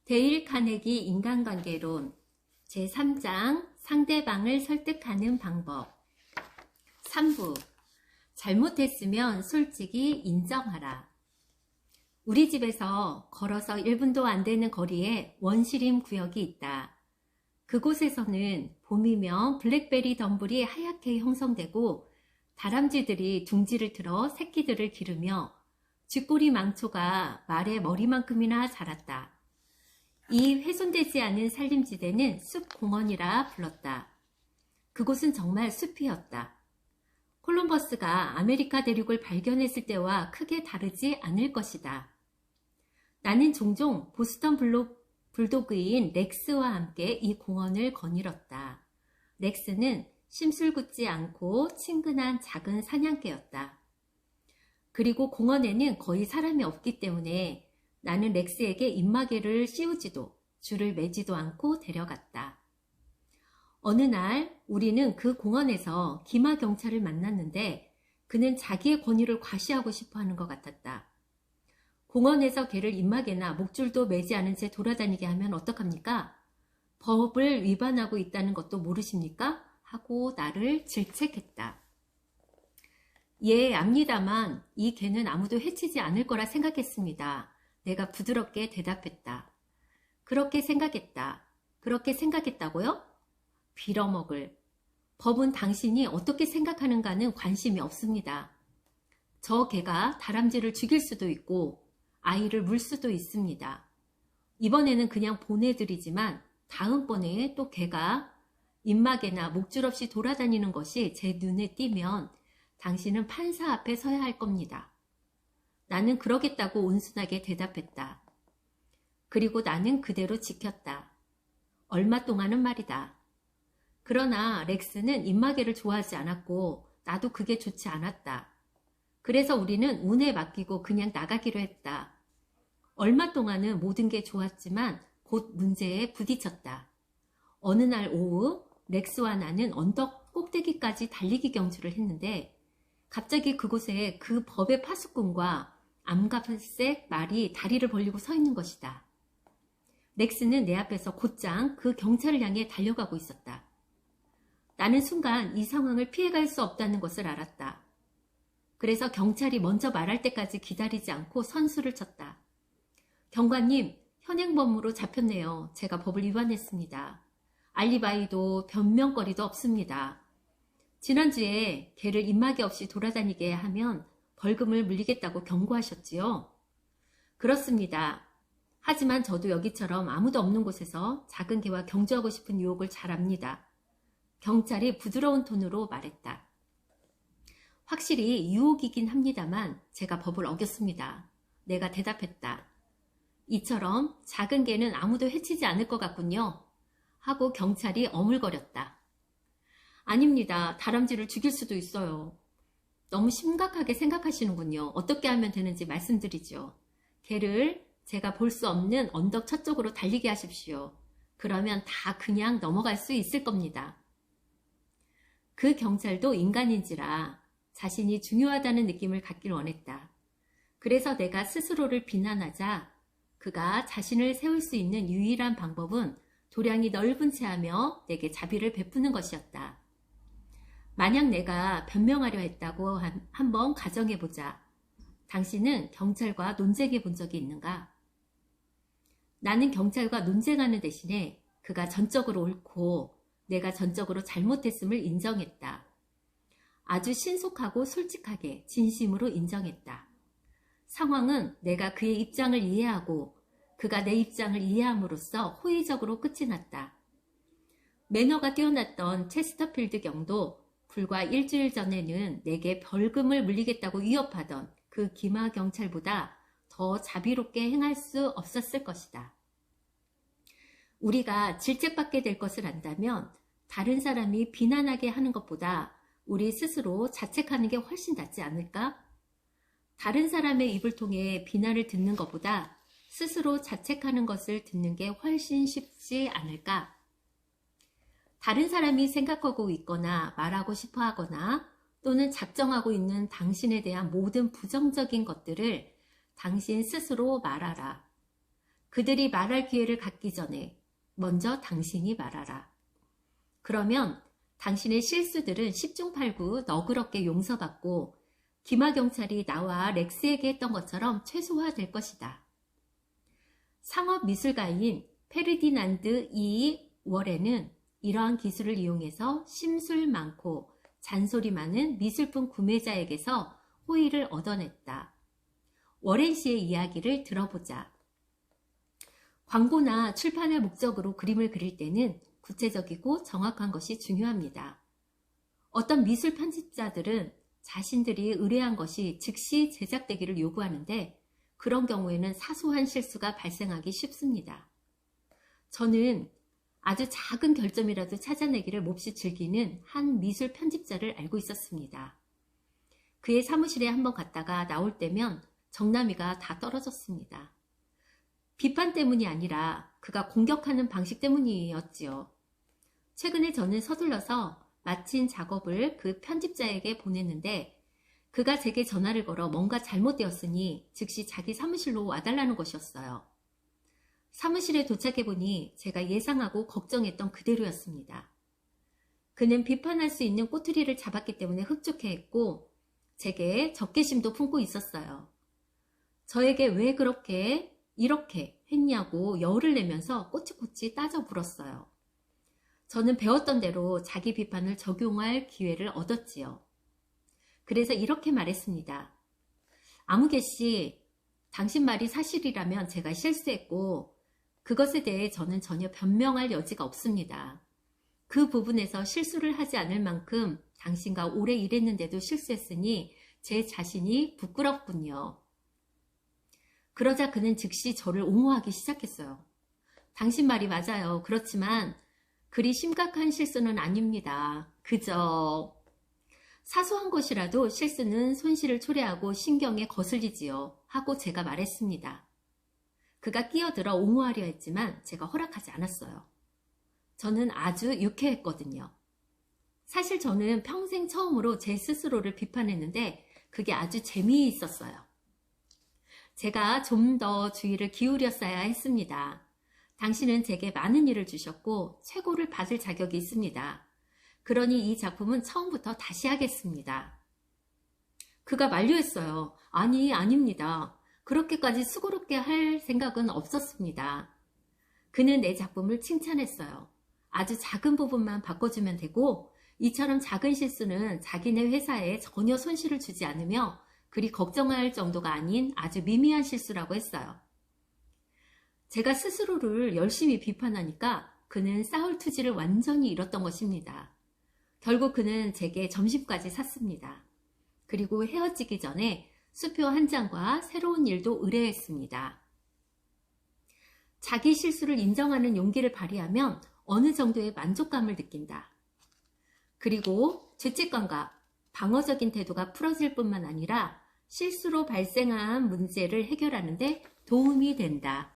데일 카네기 인간관계론 제3장 상대방을 설득하는 방법 3부 잘못했으면 솔직히 인정하라. 우리 집에서 걸어서 1분도 안 되는 거리에 원시림 구역이 있다. 그곳에서는 봄이면 블랙베리 덤불이 하얗게 형성되고 다람쥐들이 둥지를 틀어 새끼들을 기르며 쥐꼬리 망초가 말의 머리만큼이나 자랐다. 이 훼손되지 않은 산림지대는 숲공원이라 불렀다. 그곳은 정말 숲이었다. 콜럼버스가 아메리카 대륙을 발견했을 때와 크게 다르지 않을 것이다. 나는 종종 보스턴 불도그인 렉스와 함께 이 공원을 거닐었다. 렉스는 심술궂지 않고 친근한 작은 사냥개였다. 그리고 공원에는 거의 사람이 없기 때문에 나는 렉스에게 입마개를 씌우지도 줄을 매지도 않고 데려갔다. 어느 날 우리는 그 공원에서 기마 경찰을 만났는데 그는 자기의 권위를 과시하고 싶어 하는 것 같았다. 공원에서 개를 입마개나 목줄도 매지 않은 채 돌아다니게 하면 어떡합니까? 법을 위반하고 있다는 것도 모르십니까? 하고 나를 질책했다. 예, 압니다만 이 개는 아무도 해치지 않을 거라 생각했습니다. 내가 부드럽게 대답했다. 그렇게 생각했다. 그렇게 생각했다고요? 빌어먹을. 법은 당신이 어떻게 생각하는가는 관심이 없습니다. 저 개가 다람쥐를 죽일 수도 있고 아이를 물 수도 있습니다. 이번에는 그냥 보내드리지만 다음번에 또 개가 입마개나 목줄 없이 돌아다니는 것이 제 눈에 띄면 당신은 판사 앞에 서야 할 겁니다. 나는 그러겠다고 온순하게 대답했다. 그리고 나는 그대로 지켰다. 얼마 동안은 말이다. 그러나 렉스는 입마개를 좋아하지 않았고 나도 그게 좋지 않았다. 그래서 우리는 운에 맡기고 그냥 나가기로 했다. 얼마 동안은 모든 게 좋았지만 곧 문제에 부딪혔다. 어느 날 오후 렉스와 나는 언덕 꼭대기까지 달리기 경주를 했는데 갑자기 그곳에 그 법의 파수꾼과 암갑색 말이 다리를 벌리고 서 있는 것이다. 렉스는 내 앞에서 곧장 그 경찰을 향해 달려가고 있었다. 나는 순간 이 상황을 피해갈 수 없다는 것을 알았다. 그래서 경찰이 먼저 말할 때까지 기다리지 않고 선수를 쳤다. 경관님, 현행범으로 잡혔네요. 제가 법을 위반했습니다. 알리바이도 변명거리도 없습니다. 지난주에 개를 입마개 없이 돌아다니게 하면 벌금을 물리겠다고 경고하셨지요? 그렇습니다. 하지만 저도 여기처럼 아무도 없는 곳에서 작은 개와 경주하고 싶은 유혹을 잘 압니다. 경찰이 부드러운 톤으로 말했다. 확실히 유혹이긴 합니다만 제가 법을 어겼습니다. 내가 대답했다. 이처럼 작은 개는 아무도 해치지 않을 것 같군요. 하고 경찰이 어물거렸다. 아닙니다. 다람쥐를 죽일 수도 있어요. 너무 심각하게 생각하시는군요. 어떻게 하면 되는지 말씀드리죠. 개를 제가 볼 수 없는 언덕 저쪽으로 달리게 하십시오. 그러면 다 그냥 넘어갈 수 있을 겁니다. 그 경찰도 인간인지라 자신이 중요하다는 느낌을 갖길 원했다. 그래서 내가 스스로를 비난하자 그가 자신을 세울 수 있는 유일한 방법은 도량이 넓은 채 하며 내게 자비를 베푸는 것이었다. 만약 내가 변명하려 했다고 한번 가정해보자. 당신은 경찰과 논쟁해 본 적이 있는가? 나는 경찰과 논쟁하는 대신에 그가 전적으로 옳고 내가 전적으로 잘못했음을 인정했다. 아주 신속하고 솔직하게 진심으로 인정했다. 상황은 내가 그의 입장을 이해하고 그가 내 입장을 이해함으로써 호의적으로 끝이 났다. 매너가 뛰어났던 체스터필드 경도 불과 일주일 전에는 내게 벌금을 물리겠다고 위협하던 그 기마 경찰보다 더 자비롭게 행할 수 없었을 것이다. 우리가 질책받게 될 것을 안다면 다른 사람이 비난하게 하는 것보다 우리 스스로 자책하는 게 훨씬 낫지 않을까? 다른 사람의 입을 통해 비난을 듣는 것보다 스스로 자책하는 것을 듣는 게 훨씬 쉽지 않을까? 다른 사람이 생각하고 있거나 말하고 싶어 하거나 또는 작정하고 있는 당신에 대한 모든 부정적인 것들을 당신 스스로 말하라. 그들이 말할 기회를 갖기 전에 먼저 당신이 말하라. 그러면 당신의 실수들은 10중 8구 너그럽게 용서받고 기마 경찰이 나와 렉스에게 했던 것처럼 최소화될 것이다. 상업 미술가인 페르디난드 이 워렌은 이러한 기술을 이용해서 심술 많고 잔소리 많은 미술품 구매자에게서 호의를 얻어냈다. 워렌 씨의 이야기를 들어보자. 광고나 출판의 목적으로 그림을 그릴 때는 구체적이고 정확한 것이 중요합니다. 어떤 미술 편집자들은 자신들이 의뢰한 것이 즉시 제작되기를 요구하는데 그런 경우에는 사소한 실수가 발생하기 쉽습니다. 저는 아주 작은 결점이라도 찾아내기를 몹시 즐기는 한 미술 편집자를 알고 있었습니다. 그의 사무실에 한번 갔다가 나올 때면 정나미가 다 떨어졌습니다. 비판 때문이 아니라 그가 공격하는 방식 때문이었지요. 최근에 저는 서둘러서 마친 작업을 그 편집자에게 보냈는데 그가 제게 전화를 걸어 뭔가 잘못되었으니 즉시 자기 사무실로 와달라는 것이었어요. 사무실에 도착해보니 제가 예상하고 걱정했던 그대로였습니다. 그는 비판할 수 있는 꼬투리를 잡았기 때문에 흡족해했고 제게 적개심도 품고 있었어요. 저에게 왜 그렇게 이렇게 했냐고 열을 내면서 꼬치꼬치 따져 물었어요. 저는 배웠던 대로 자기 비판을 적용할 기회를 얻었지요. 그래서 이렇게 말했습니다. 아무개 씨, 당신 말이 사실이라면 제가 실수했고 그것에 대해 저는 전혀 변명할 여지가 없습니다. 그 부분에서 실수를 하지 않을 만큼 당신과 오래 일했는데도 실수했으니 제 자신이 부끄럽군요. 그러자 그는 즉시 저를 옹호하기 시작했어요. 당신 말이 맞아요. 그렇지만 그리 심각한 실수는 아닙니다. 그저 사소한 것이라도 실수는 손실을 초래하고 신경에 거슬리지요. 하고 제가 말했습니다. 그가 끼어들어 옹호하려 했지만 제가 허락하지 않았어요. 저는 아주 유쾌했거든요. 사실 저는 평생 처음으로 제 스스로를 비판했는데 그게 아주 재미있었어요. 제가 좀 더 주의를 기울였어야 했습니다. 당신은 제게 많은 일을 주셨고 최고를 받을 자격이 있습니다. 그러니 이 작품은 처음부터 다시 하겠습니다. 그가 만류했어요. 아니, 아닙니다. 그렇게까지 수고롭게 할 생각은 없었습니다. 그는 내 작품을 칭찬했어요. 아주 작은 부분만 바꿔주면 되고 이처럼 작은 실수는 자기네 회사에 전혀 손실을 주지 않으며 그리 걱정할 정도가 아닌 아주 미미한 실수라고 했어요. 제가 스스로를 열심히 비판하니까 그는 싸울 투지를 완전히 잃었던 것입니다. 결국 그는 제게 점심까지 샀습니다. 그리고 헤어지기 전에 수표 한 장과 새로운 일도 의뢰했습니다. 자기 실수를 인정하는 용기를 발휘하면 어느 정도의 만족감을 느낀다. 그리고 죄책감과 방어적인 태도가 풀어질 뿐만 아니라 실수로 발생한 문제를 해결하는 데 도움이 된다.